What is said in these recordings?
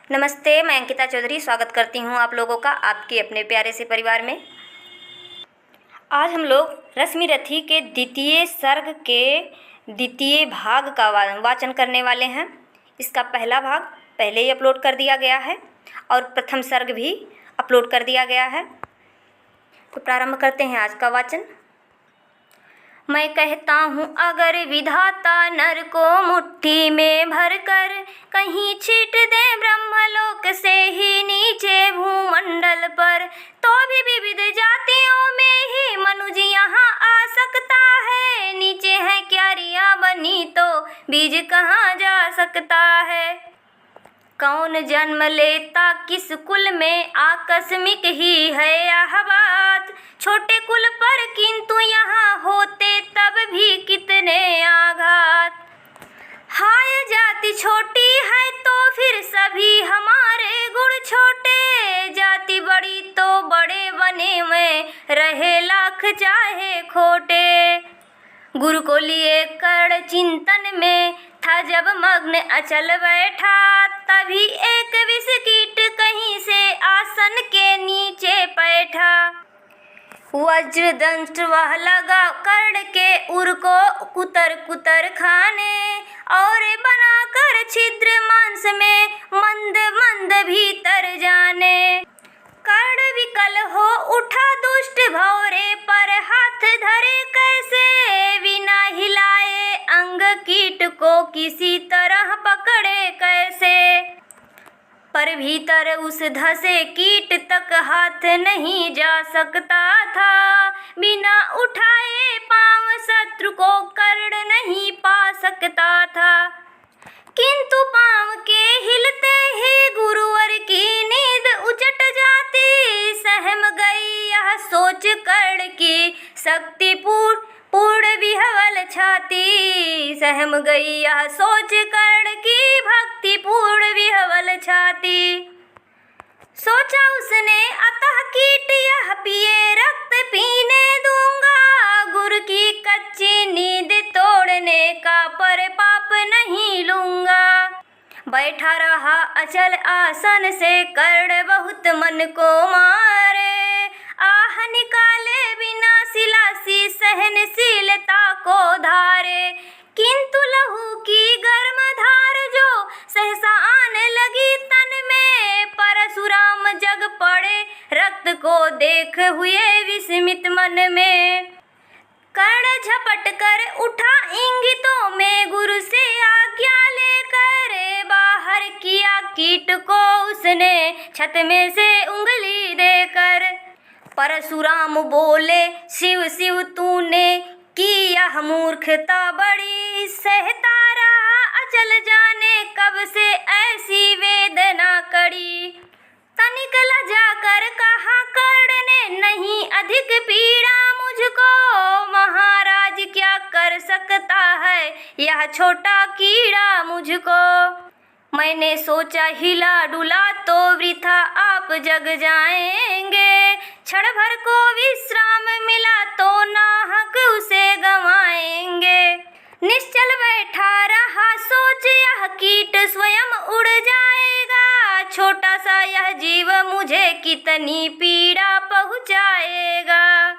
नमस्ते, मैं अंकिता चौधरी स्वागत करती हूँ आप लोगों का आपके अपने प्यारे से परिवार में। आज हम लोग रश्मि रथी के द्वितीय सर्ग के द्वितीय भाग का वाचन करने वाले हैं। इसका पहला भाग पहले ही अपलोड कर दिया गया है और प्रथम सर्ग भी अपलोड कर दिया गया है। तो प्रारंभ करते हैं आज का वाचन। मैं कहता हूँ अगर विधाता नर को मुट्ठी में भरकर कहीं छीट दे ब्रह्मलोक से ही नीचे भूमंडल पर, तो भी विविध जातियों में ही मनुज यहाँ आ सकता है। नीचे है क्यारियाँ बनी तो बीज कहाँ जा सकता है। कौन जन्म लेता किस कुल में आकस्मिक ही है यह बात, छोटे कुल पर किंतु यहाँ होते तब भी कितने आघात। हाय जाति छोटी है तो फिर सभी हमारे गुण छोटे, जाति बड़ी तो बड़े बने में रहे लाख चाहे खोटे। गुरु को लिए कर्ण चिंतन में था जब मग्न अचल बैठा, तभी एक विष कीट कहीं से आसन के नीचे बैठा। वज्र दंष्ट वह लगा कर्ण के उर को कुतर कुतर खाने, और बनाकर छिद्र मांस में मंद मंद भीतर जाने। कर्ण विकल हो उठा दुष्ट भौरे पर हाथ धरे कैसे, बिना हिलाए अंग कीट को किसी तरह पकड़े कैसे। पर भीतर उस धसे कीट तक हाथ नहीं जा सकता था, बिना उठाए पांव शत्रु को कर्ण नहीं पा सकता था। किंतु पांव के हिलते ही गुरुवर की नींद उचट जाती, सहम गई यह सोच कर्ण की शक्ति पूर्ण विह्वल छाती। सहम गई यह सोच कर्ण की भक्ति पूर्ण विह्वल छाती। सोचा उसने अतः कीट यह पिए रक्त पीने दूंगा, गुरु की कच्ची नींद तोड़ने का पर पाप नहीं लूंगा। बैठा रहा अचल आसन से कर्ण बहुत मन को मारे, आह निकाले बिना सिलासी सहनशीलता को धारे। किंतु लहू की गर्म धार जो सहसा आने लगी तन में, परशुराम जग पड़े रक्त को देख हुए विस्मित मन में। कर्ण झपट कर उठा इंगितों में गुरु से आज्ञा लेकर, बाहर किया कीट को उसने छत में से उंगली देकर। परशुराम बोले शिव शिव तूने की यह मूर्खता बड़ी, सहता रहा अचल जाने कब से ऐसी वेदना कड़ी। तनिक लजा कर कहा कर्ण ने नहीं अधिक पीड़ा मुझको, महाराज क्या कर सकता है यह छोटा कीड़ा मुझको। मैंने सोचा हिला डुला तो वृथा आप जग जाएंगे, क्षण भर को विश्राम मिला तो नाहक उसे गंवाएंगे। निश्चल बैठा रहा सोच यह कीट स्वयं उड़ जाएगा, छोटा सा यह जीव मुझे कितनी पीड़ा पहुँचाएगा।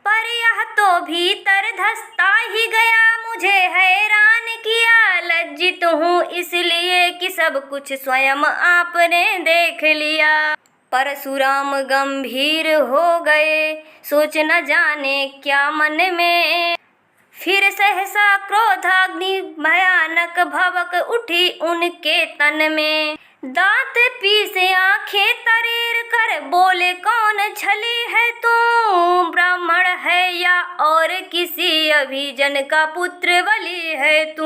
पर यह तो भीतर धंसता ही गया मुझे हैरान किया, लज्जित हूँ इसलिए कि सब कुछ स्वयं आपने देख लिया। परशुराम गंभीर हो गए सोच न जाने क्या मन में, फिर सहसा क्रोधाग्नि भयानक भवक उठी उनके तन में। दांत पीस आंखें तरेर कर बोले कौन छली है तू, ब्राह्मण है या और किसी अभिजन का पुत्र बलि है तू।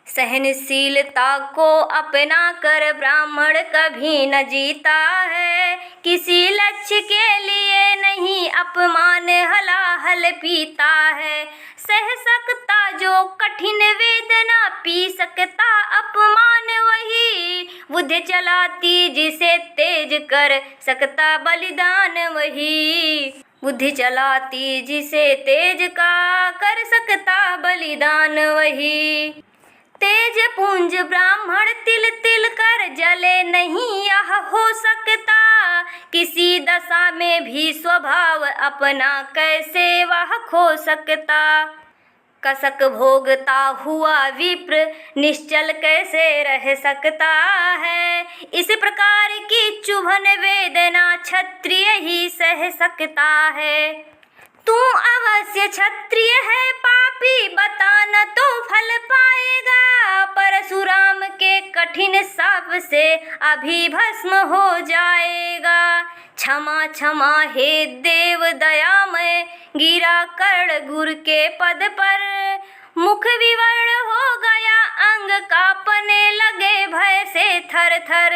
सहनशीलता को अपना कर ब्राह्मण कभी न जीता है, किसी लक्ष्य के लिए नहीं अपमान हलाहल पीता है। सह सकता जो कठिन वेदना, पी सकता अपमान वही, बुद्धि चलाती जिसे तेज कर सकता बलिदान वही। बुद्धि चलाती जिसे तेज का कर सकता बलिदान वही। तेज पुंज ब्राह्मण तिल तिल कर जले नहीं यह हो सकता। किसी दशा में भी स्वभाव अपना कैसे वह खो सकता। कसक भोगता हुआ विप्र निश्चल कैसे रह सकता है। इस प्रकार की चुभन वेदना क्षत्रिय ही सह सकता है। तू अवश्य क्षत्रिय है पापी बता न तो फल पाएगा। परशुराम के कठिन शाप से अभी भस्म हो जाएगा। क्षमा क्षमा हे देव दयामय गिरा कर्ण गुरु के पद पर। मुख विवर्ण हो गया अंग कांपने लगे भय से थर थर।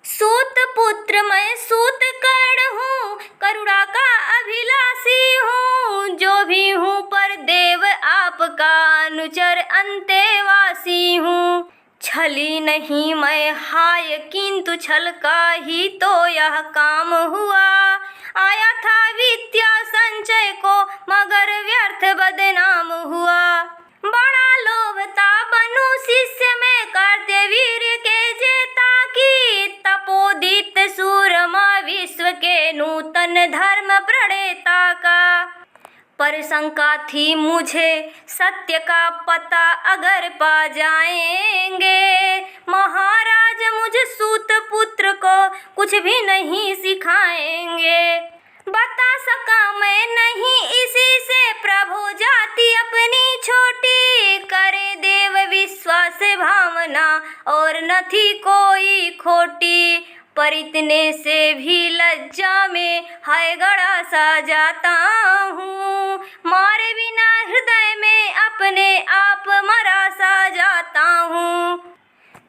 सूत पुत्र मैं सूत कर्ण हूँ करुणा का अभिलाषी हूँ। जो भी हूँ पर देव आपका अनुचर अंतेवासी हूँ। छली नहीं मैं हाय किंतु छल का ही तो यह काम हुआ। आया था विद्या संचय को मगर व्यर्थ बदनाम हुआ। बड़ा लोभ था बनु शिष्य में करते वीर के जेता की। तपोदीप्त सूरमा विश्व के नूतन धर्म प्रणेता का। पर शंका थी मुझे सत्य का पता अगर पा जाएंगे। महाराज मुझ सूत पुत्र को कुछ भी नहीं सिखाएंगे। बता सका मैं नहीं इसी से प्रभु जाति अपनी छोटी। करे देव विश्वास भावना और न थी कोई खोटी। पर इतने से भी लज्जा में हाय गड़ा सा जाता हूँ। मारे बिना हृदय में अपने आप मरा सा जाता हूँ।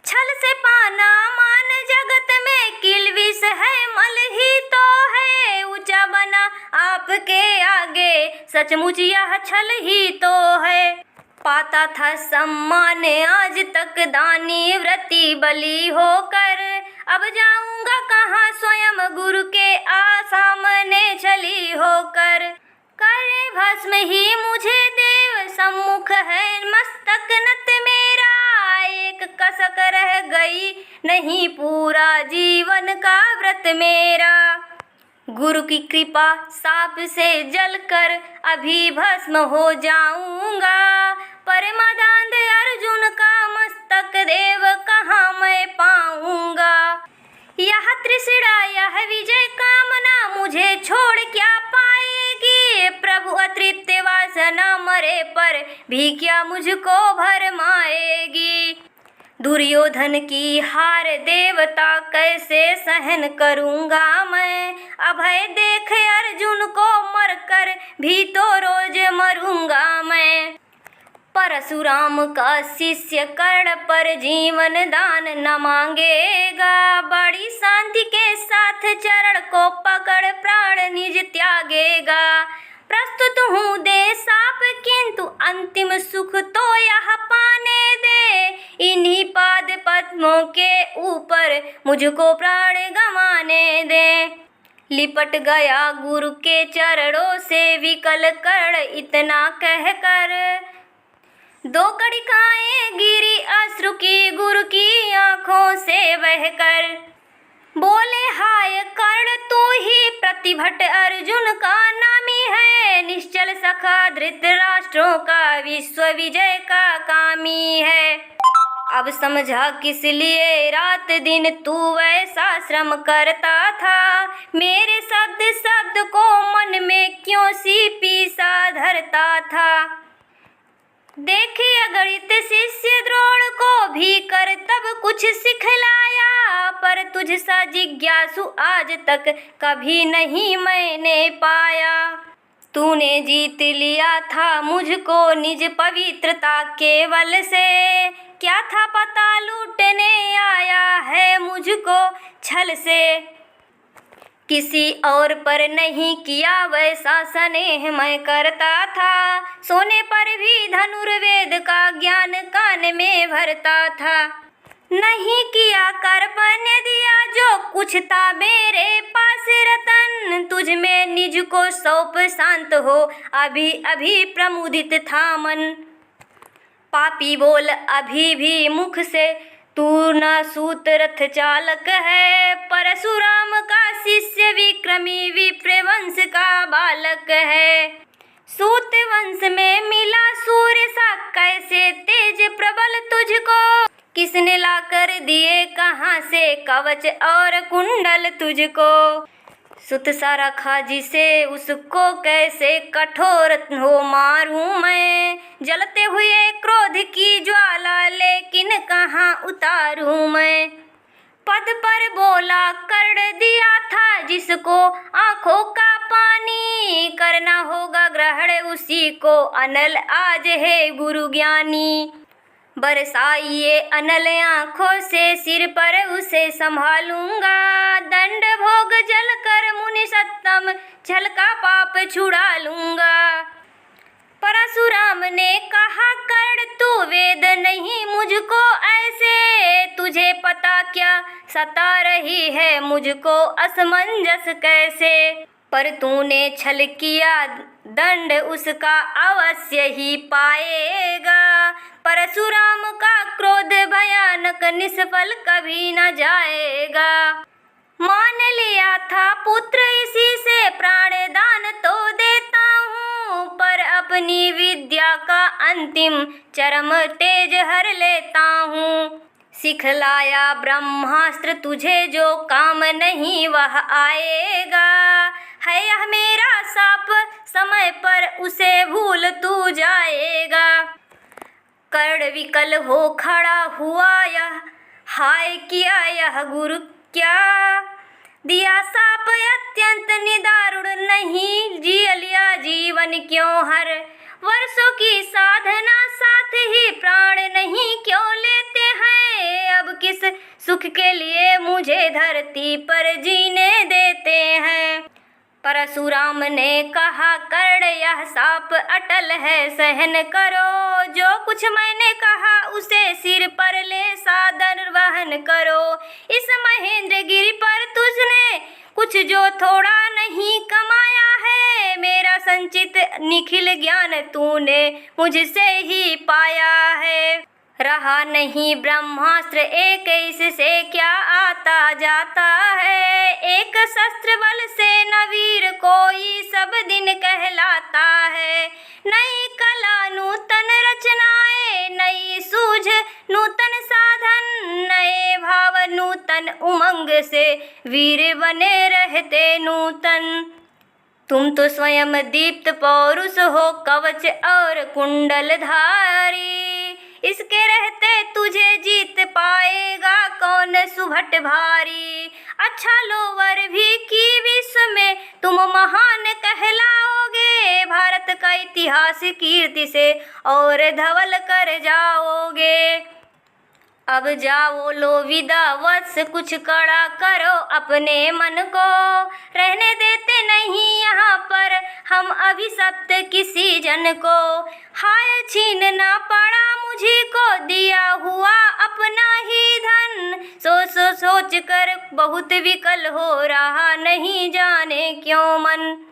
छल से पाना मान जगत में किलविष है मल ही तो है। ऊंचा बना आपके आगे सचमुच यह छल ही तो है। पाता था सम्मान आज तक दानी व्रती बलि होकर। अब जाऊंगा कहाँ स्वयं गुरु के सामने छली होकर। करे भस्म ही मुझे देव सम्मुख है मस्तक नत मेरा। एक कसक रह गई नहीं पूरा जीवन का व्रत मेरा। गुरु की कृपा साप से जलकर अभी भस्म हो जाऊंगा। पर मदांध अर्जुन का मस्तक देव कहाँ मैं पाऊंगा। यह तृष्णा यह विजय कामना मुझे छोड़ क्या पाएगी। प्रभु अतृप्त वासना मरे पर भी क्या मुझको भरमाएगी। दुर्योधन की हार देवता कैसे सहन करूंगा मैं। अभय देख अर्जुन को मरकर भी तो रोज मरूंगा मैं। परशुराम का शिष्य कर्ण पर जीवन दान न मांगेगा। बड़ी शांति के साथ चरण को पकड़ प्राण निज त्यागेगा। प्रस्तुत हूँ दे साप किंतु अंतिम सुख तो यह पाने दे। इन्हीं पाद पद्मों के ऊपर मुझको प्राण गंवाने दे। लिपट गया गुरु के चरणों से विकल कर्ण इतना कहकर। दो कड़िकाएं गिरी अश्रु की गुरु की आंखों से बहकर। बोले हाय कर्ण तू ही प्रतिभट अर्जुन का नामी है। निश्चल सखा धृतराष्ट्रों का विश्व विजय का कामी है। अब समझा किस लिए रात दिन तू वैसा श्रम करता था। मेरे शब्द शब्द को मन में क्यों सी पीसा धरता था। देखिए गणित शिष्य द्रोण को भी कर तब कुछ सिखलाया। पर तुझ सा जिज्ञासु आज तक कभी नहीं मैंने पाया। तूने जीत लिया था मुझको निज पवित्रता केवल से। क्या था पता लूटने आया है मुझको छल से। किसी और पर नहीं किया वैसा स्नेह मैं करता था। सोने पर भी धनुर्वेद का ज्ञान कान में भरता था। नहीं किया कर्पण दिया जो कुछ था मेरे पास रतन। तुझ में निज को सौंप शांत हो अभी अभी प्रमुदित था मन। पापी बोल अभी भी मुख से, तू न सूत रथ चालक है। परशुराम का शिष्य विक्रमी विप्रवंश का बालक है। सूत वंश में मिला सूर्य सा, कैसे तेज प्रबल तुझको। किसने लाकर दिए कहाँ से कवच और कुंडल तुझको। सुत सा रखा जिसे उसको, कैसे कठोर हो मारूं मैं। जलते हुए क्रोध की ज्वाला, लेकिन कहाँ उतारूं मैं। पद पर बोला कर दिया था जिसको, आंखों का पानी करना होगा ग्रहण उसी को। अनल आज है गुरु ज्ञानी, बरसाइए अनल आंखों से, सिर पर उसे संभालूंगा। दंड भोग जल कर मुनि सत्तम, झलका पाप छुड़ा लूंगा। परशुराम ने कहा कर्ण तू वेद नहीं मुझको ऐसे, तुझे पता क्या सता रही है मुझको असमंजस कैसे। पर तूने छल किया दंड उसका अवश्य ही पाएगा। परशुराम का क्रोध भयानक निष्फल कभी न जाएगा। मान लिया था पुत्र इसी से, प्राण दान तो देता हूँ। पर अपनी विद्या का अंतिम चरम तेज हर लेता हूँ। सिखलाया ब्रह्मास्त्र तुझे, जो काम नहीं वह आएगा। है यह मेरा शाप, समय पर उसे भूल तू जाएगा। कर्ण विकल हो खड़ा हुआ यह, हाय किया यह गुरु क्या। दिया शाप अत्यंत निदारुण, नहीं जी लिया जीवन क्यों हर। वर्षों की साधना साथ ही प्राण नहीं क्यों लेते हैं। अब किस सुख के लिए मुझे धरती पर जीने देते हैं। परशुराम ने कहा कर्ण यह शाप अटल है सहन करो। जो कुछ मैंने कहा उसे सिर पर ले सादर वहन करो। इस महेंद्र गिरी पर तुझने कुछ जो थोड़ा नहीं कमाया है। मेरा संचित निखिल ज्ञान तूने मुझसे ही पाया है। रहा नहीं ब्रह्मास्त्र एक, इससे क्या आता जाता है। एक शस्त्र बल से न वीर कोई सब दिन कहलाता है। नई कला नूतन रचनाएं, नई सूझ नूतन साधन, नए भाव नूतन उमंग से वीर बने रहते नूतन। तुम तो स्वयं दीप्त पौरुष हो, कवच और कुंडल धारी। इसके रहते तुझे जीत पाएगा कौन सुभट भारी। अच्छा लोवर भी की विश्व में तुम महान कहलाओगे। भारत का इतिहास कीर्ति से और धवल कर जाओगे। अब जाओ लो विदा वत्स, कुछ कड़ा करो अपने मन को। रहने देते नहीं यहाँ पर हम अभिशप्त किसी जन को। हाय छीनना पड़ा मुझी को, दिया हुआ अपना ही धन। सोच कर बहुत विकल हो रहा, नहीं जाने क्यों मन।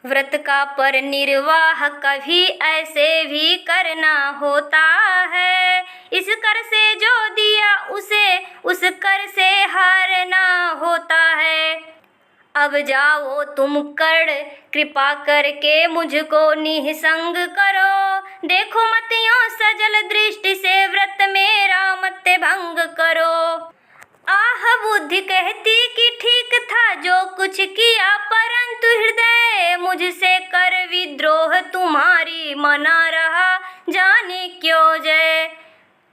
व्रत का पर निर्वाह कभी ऐसे भी करना होता है। इस कर से जो दिया उसे उस कर से हारना होता है। अब जाओ तुम कर्ण, कृपा करके मुझको निःसंग करो। देखो मत यूं सजल दृष्टि से, व्रत मेरा मत भंग करो। आह बुद्धि कहती कि ठीक था जो कुछ किया, परंतु हृदय मुझसे कर विद्रोह तुम्हारी मना रहा, जाने क्यों जय।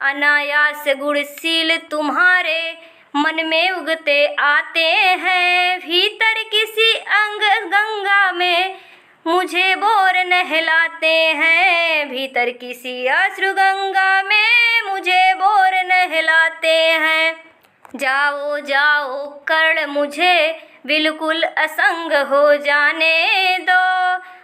अनायास गुणशील तुम्हारे मन में उगते आते हैं। भीतर किसी अंग गंगा में मुझे बोर नहलाते हैं। भीतर किसी अश्रु गंगा में मुझे बोर नहलाते हैं। जाओ जाओ कर्ण, मुझे बिल्कुल असंग हो जाने दो।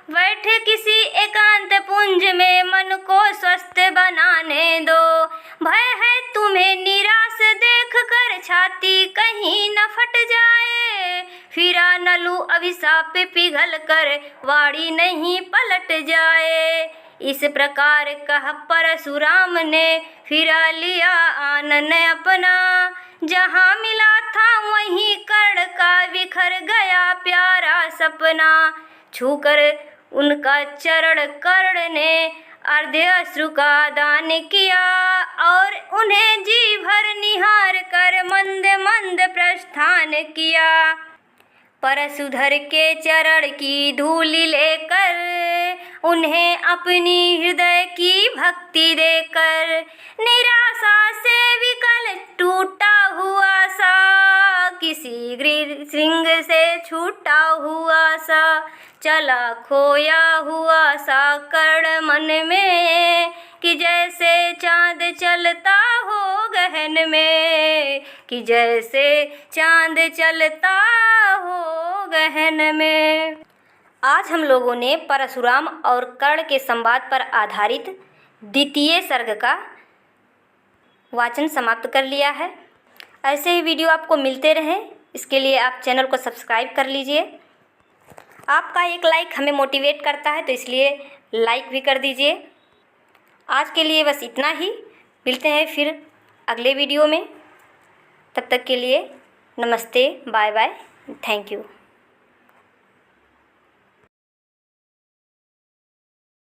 बैठे किसी एकांत पुंज में मन को स्वस्थ बनाने दो। भय है तुम्हें निराश देख कर, छाती कहीं न फट जाए। फिरा न लूं अभिशाप पिघल कर, वाणी नहीं पलट जाए। इस प्रकार कह परशुराम ने फिरा लिया आनन अपना। जहाँ मिला था वहीं कर्ण का बिखर गया प्यारा सपना। छूकर उनका चरण कर्ण ने अर्ध्य अश्रु का दान किया और उन्हें जी भर निहार कर मंद मंद प्रस्थान किया। परशुधर के चरण की धूलि लेकर उन्हें अपनी हृदय की भक्ति देकर निराशा से विकल टूटा हुआ सा किसी श्रृंग से छूटा हुआ सा चला खोया हुआ सा कर्ण मन में कि जैसे चांद चलता हो गहन में कि जैसे चांद चलता हो गहन में। आज हम लोगों ने परशुराम और कर्ण के संवाद पर आधारित द्वितीय सर्ग का वाचन समाप्त कर लिया है। ऐसे ही वीडियो आपको मिलते रहें, इसके लिए आप चैनल को सब्सक्राइब कर लीजिए। आपका एक लाइक हमें मोटिवेट करता है, तो इसलिए लाइक भी कर दीजिए। आज के लिए बस इतना ही, मिलते हैं फिर अगले वीडियो में। तब तक के लिए नमस्ते, बाय बाय, थैंक यू।